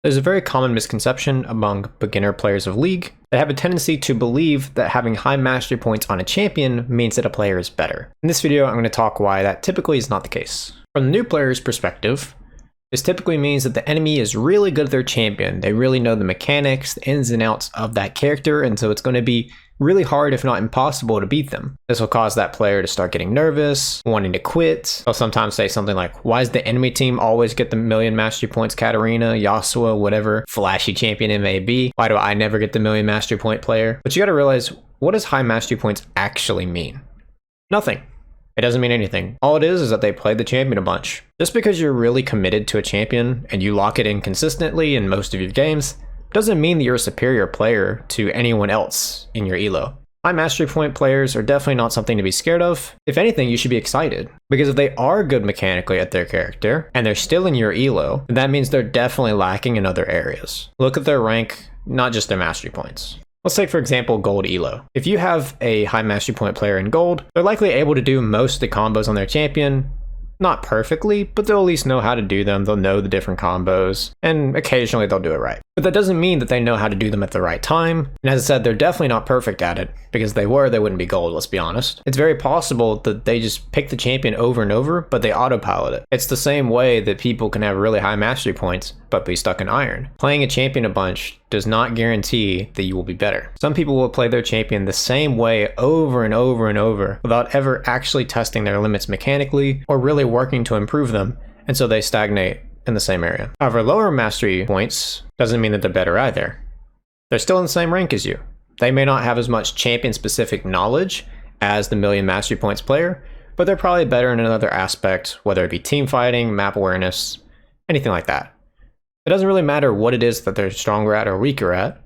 There's a very common misconception among beginner players of League. They have a tendency to believe that having high mastery points on a champion means that a player is better. In this video, I'm going to talk why that typically is not the case. From the new player's perspective, this typically means that the enemy is really good at their champion. They really know the mechanics, the ins and outs of that character, and so it's going to be really hard, if not impossible, to beat them. This will cause that player to start getting nervous, wanting to quit. They'll sometimes say something like, why does the enemy team always get the million mastery points Katarina, Yasuo, whatever flashy champion it may be? Why do I never get the million mastery point player? But you gotta realize, what does high mastery points actually mean? Nothing. It doesn't mean anything. All it is that they played the champion a bunch. Just because you're really committed to a champion and you lock it in consistently in most of your games, doesn't mean that you're a superior player to anyone else in your elo. High mastery point players are definitely not something to be scared of. If anything, you should be excited. Because if they are good mechanically at their character, and they're still in your elo, that means they're definitely lacking in other areas. Look at their rank, not just their mastery points. Let's take, for example, gold elo. If you have a high mastery point player in gold, they're likely able to do most of the combos on their champion. Not perfectly, but they'll at least know how to do them. They'll know the different combos, and occasionally they'll do it right. But that doesn't mean that they know how to do them at the right time. And as I said, they're definitely not perfect at it, because if they were, they wouldn't be gold, let's be honest. It's very possible that they just pick the champion over and over, but they autopilot it. It's the same way that people can have really high mastery points, but be stuck in iron. Playing a champion a bunch does not guarantee that you will be better. Some people will play their champion the same way over and over and over without ever actually testing their limits mechanically or really working to improve them, and so they stagnate in the same area. However, lower mastery points doesn't mean that they're better either. They're still in the same rank as you. They may not have as much champion-specific knowledge as the million mastery points player, but they're probably better in another aspect, whether it be team fighting, map awareness, anything like that. It doesn't really matter what it is that they're stronger at or weaker at,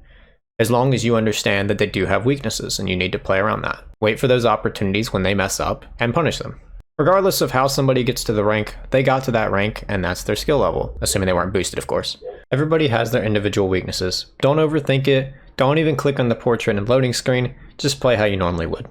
as long as you understand that they do have weaknesses and you need to play around that. Wait for those opportunities when they mess up and punish them. Regardless of how somebody gets to the rank, they got to that rank and that's their skill level, assuming they weren't boosted, of course. Everybody has their individual weaknesses. Don't overthink it. Don't even click on the portrait and loading screen. Just play how you normally would.